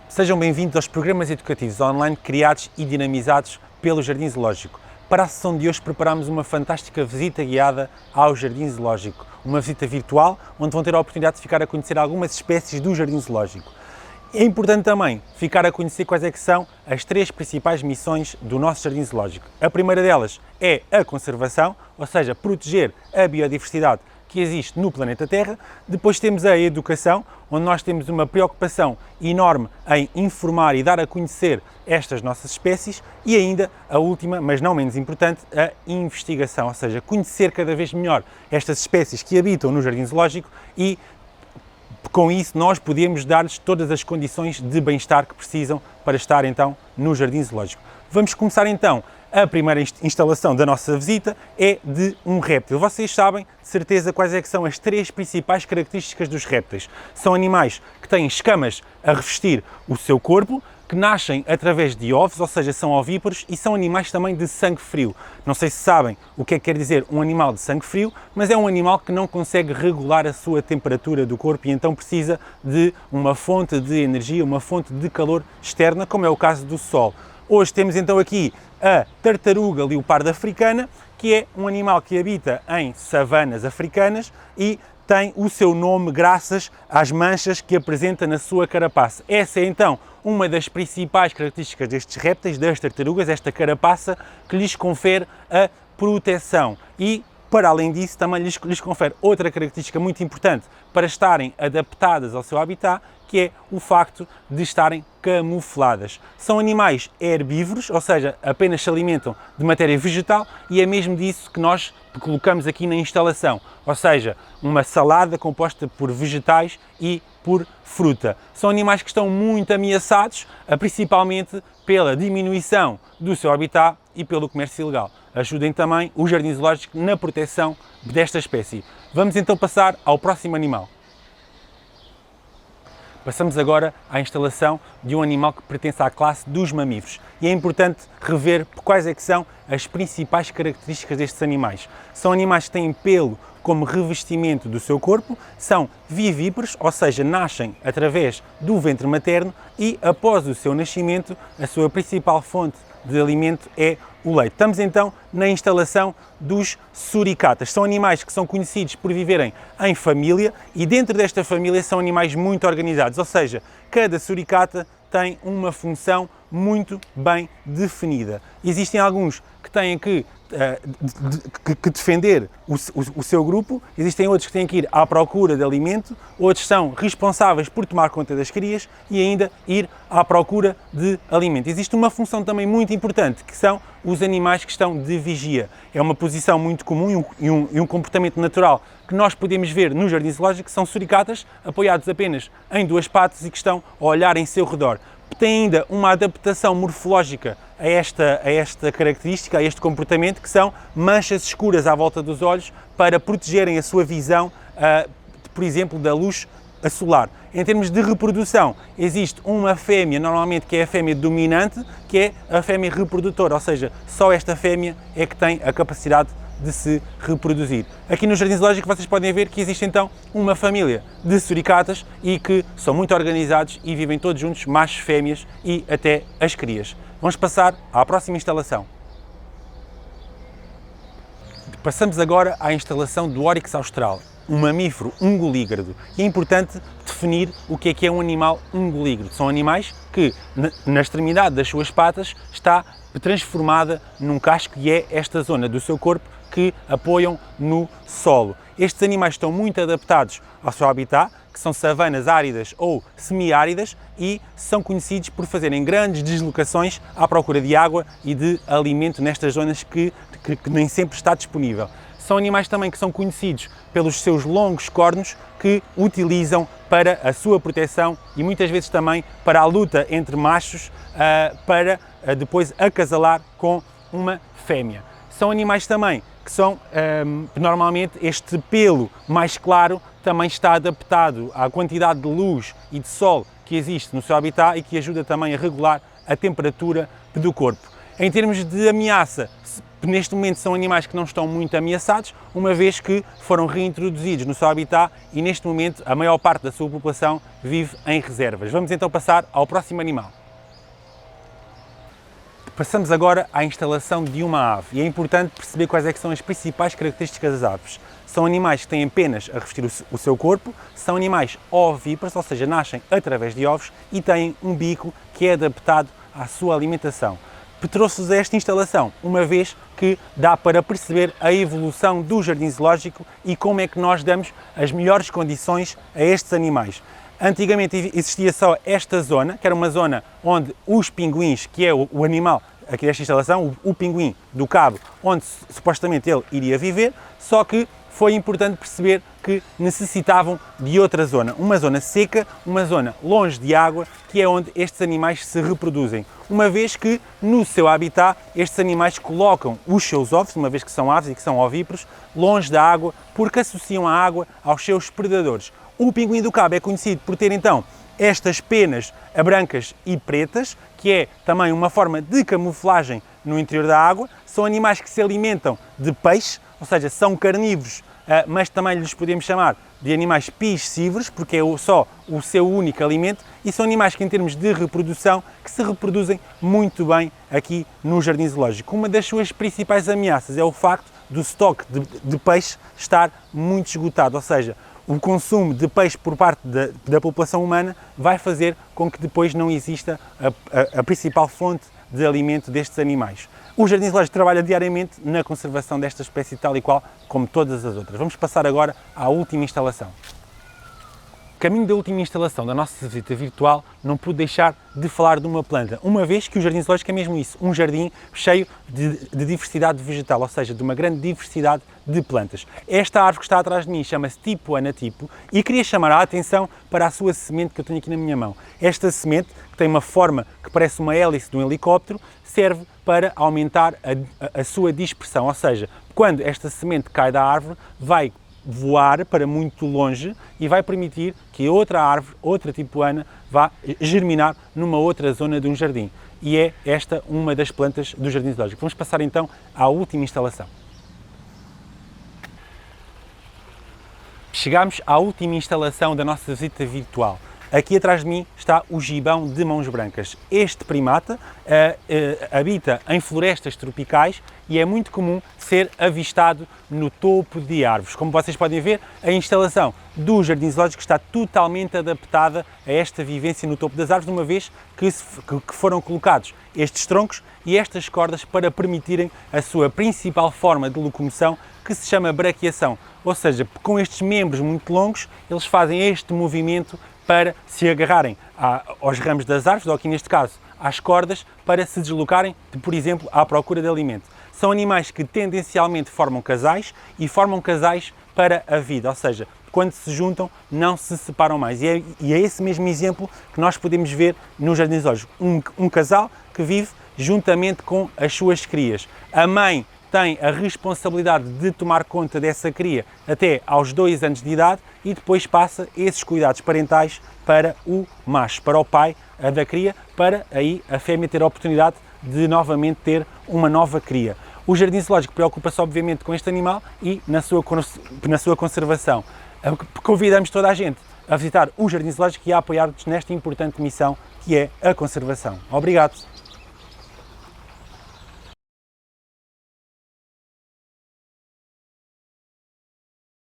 Sejam bem-vindos aos programas educativos online criados e dinamizados pelo Jardim Zoológico. Para a sessão de hoje preparamos uma fantástica visita guiada ao Jardim Zoológico. Uma visita virtual, onde vão ter a oportunidade de ficar a conhecer algumas espécies do Jardim Zoológico. É importante também ficar a conhecer quais é que são as três principais missões do nosso Jardim Zoológico. A primeira delas é a conservação, ou seja, proteger a biodiversidade que existe no planeta Terra. Depois temos a educação, onde nós temos uma preocupação enorme em informar e dar a conhecer estas nossas espécies. E ainda a última, mas não menos importante, a investigação, ou seja, conhecer cada vez melhor estas espécies que habitam no Jardim Zoológico e com isso nós podemos dar-lhes todas as condições de bem-estar que precisam para estar então no Jardim Zoológico. Vamos começar então. A primeira instalação da nossa visita é de um réptil. Vocês sabem, de certeza, quais é que são as três principais características dos répteis. São animais que têm escamas a revestir o seu corpo, que nascem através de ovos, ou seja, são ovíparos, e são animais também de sangue frio. Não sei se sabem o que é que quer dizer um animal de sangue frio, mas é um animal que não consegue regular a sua temperatura do corpo e então precisa de uma fonte de energia, uma fonte de calor externa, como é o caso do sol. Hoje temos então aqui a tartaruga leopardo africana, que é um animal que habita em savanas africanas e tem o seu nome graças às manchas que apresenta na sua carapaça. Essa é então uma das principais características destes répteis, das tartarugas, esta carapaça que lhes confere a proteção e, para além disso, também lhes confere outra característica muito importante para estarem adaptadas ao seu habitat, que é o facto de estarem camufladas. São animais herbívoros, ou seja, apenas se alimentam de matéria vegetal e é mesmo disso que nós colocamos aqui na instalação, ou seja, uma salada composta por vegetais e por fruta. São animais que estão muito ameaçados, principalmente pela diminuição do seu habitat e pelo comércio ilegal. Ajudem também o Jardim Zoológico na proteção desta espécie. Vamos então passar ao próximo animal. Passamos agora à instalação de um animal que pertence à classe dos mamíferos. E é importante rever quais é que são as principais características destes animais. São animais que têm pelo como revestimento do seu corpo, são vivíparos, ou seja, nascem através do ventre materno e, após o seu nascimento, a sua principal fonte de alimento é o leite. Estamos então na instalação dos suricatas. São animais que são conhecidos por viverem em família e dentro desta família são animais muito organizados, ou seja, cada suricata tem uma função muito bem definida. Existem alguns que têm que defender o seu grupo, existem outros que têm que ir à procura de alimento, outros são responsáveis por tomar conta das crias e ainda ir à procura de alimento. Existe uma função também muito importante, que são os animais que estão de vigia. É uma posição muito comum e um comportamento natural que nós podemos ver no Jardim Zoológico, que são suricatas apoiados apenas em duas patas e que estão a olhar em seu redor. Tem ainda uma adaptação morfológica a esta característica, a este comportamento, que são manchas escuras à volta dos olhos para protegerem a sua visão, por exemplo, da luz solar. Em termos de reprodução, existe uma fêmea, normalmente que é a fêmea dominante, que é a fêmea reprodutora, ou seja, só esta fêmea é que tem a capacidade de se reproduzir. Aqui no Jardim Zoológico vocês podem ver que existe então uma família de suricatas e que são muito organizados e vivem todos juntos, machos, fêmeas e até as crias. Vamos passar à próxima instalação. Passamos agora à instalação do Oryx austral, um mamífero ungulígrado. E é importante definir o que é um animal ungulígrado. São animais que, na extremidade das suas patas, está transformada num casco e é esta zona do seu corpo que apoiam no solo. Estes animais estão muito adaptados ao seu habitat, que são savanas áridas ou semiáridas, e são conhecidos por fazerem grandes deslocações à procura de água e de alimento nestas zonas que nem sempre está disponível. São animais também que são conhecidos pelos seus longos cornos que utilizam para a sua proteção e muitas vezes também para a luta entre machos para depois acasalar com uma fêmea. São animais também que são, normalmente, este pelo mais claro também está adaptado à quantidade de luz e de sol que existe no seu habitat e que ajuda também a regular a temperatura do corpo. Em termos de ameaça, Neste momento são animais que não estão muito ameaçados, uma vez que foram reintroduzidos no seu habitat e neste momento a maior parte da sua população vive em reservas. Vamos então passar ao próximo animal. Passamos agora à instalação de uma ave e é importante perceber quais é que são as principais características das aves. São animais que têm penas a revestir o seu corpo, são animais ovíparos, ou seja, nascem através de ovos e têm um bico que é adaptado à sua alimentação. Trouxe-vos esta instalação, uma vez que dá para perceber a evolução do jardim zoológico e como é que nós damos as melhores condições a estes animais. Antigamente existia só esta zona, que era uma zona onde os pinguins, que é o animal aqui desta instalação, o pinguim do cabo, onde supostamente ele iria viver, só que foi importante perceber que necessitavam de outra zona, uma zona seca, uma zona longe de água, que é onde estes animais se reproduzem. Uma vez que no seu habitat estes animais colocam os seus ovos, uma vez que são aves e que são ovíparos, longe da água, porque associam a água aos seus predadores. O pinguim do cabo é conhecido por ter então estas penas brancas e pretas, que é também uma forma de camuflagem no interior da água. São animais que se alimentam de peixe, ou seja, são carnívoros, mas também lhes podemos chamar de animais piscívoros, porque é só o seu único alimento, e são animais que em termos de reprodução, que se reproduzem muito bem aqui no Jardim Zoológico. Uma das suas principais ameaças é o facto do estoque de peixe estar muito esgotado, ou seja, o consumo de peixe por parte da população humana vai fazer com que depois não exista a principal fonte de alimento destes animais. O Jardim Zoológico trabalha diariamente na conservação desta espécie tal e qual como todas as outras. Vamos passar agora à última instalação. Caminho da última instalação da nossa visita virtual, não pude deixar de falar de uma planta, uma vez que o Jardim Zoológico é mesmo isso, um jardim cheio de diversidade vegetal, ou seja, de uma grande diversidade de plantas. Esta árvore que está atrás de mim chama-se tipo anatipo e queria chamar a atenção para a sua semente que eu tenho aqui na minha mão. Esta semente, que tem uma forma que parece uma hélice de um helicóptero, serve para aumentar a sua dispersão, ou seja, quando esta semente cai da árvore, vai voar para muito longe e vai permitir que outra árvore, outra tipuana, vá germinar numa outra zona de um jardim. E é esta uma das plantas do Jardim Zoológico. Vamos passar então à última instalação. Chegamos à última instalação da nossa visita virtual. Aqui atrás de mim está o gibão de mãos brancas. Este primata habita em florestas tropicais e é muito comum ser avistado no topo de árvores. Como vocês podem ver, a instalação do Jardim Zoológico está totalmente adaptada a esta vivência no topo das árvores, uma vez que foram colocados estes troncos e estas cordas para permitirem a sua principal forma de locomoção, que se chama braquiação. Ou seja, com estes membros muito longos, eles fazem este movimento para se agarrarem aos ramos das árvores, ou aqui neste caso às cordas, para se deslocarem, por exemplo, à procura de alimento. São animais que tendencialmente formam casais e formam casais para a vida, ou seja, quando se juntam não se separam mais. E é esse mesmo exemplo que nós podemos ver no Jardim Zoológico. Um casal que vive juntamente com as suas crias. A mãe tem a responsabilidade de tomar conta dessa cria até aos 2 anos de idade e depois passa esses cuidados parentais para o macho, para o pai da cria, para aí a fêmea ter a oportunidade de novamente ter uma nova cria. O Jardim Zoológico preocupa-se obviamente com este animal e na sua conservação. Convidamos toda a gente a visitar o Jardim Zoológico e a apoiar-nos nesta importante missão que é a conservação. Obrigado!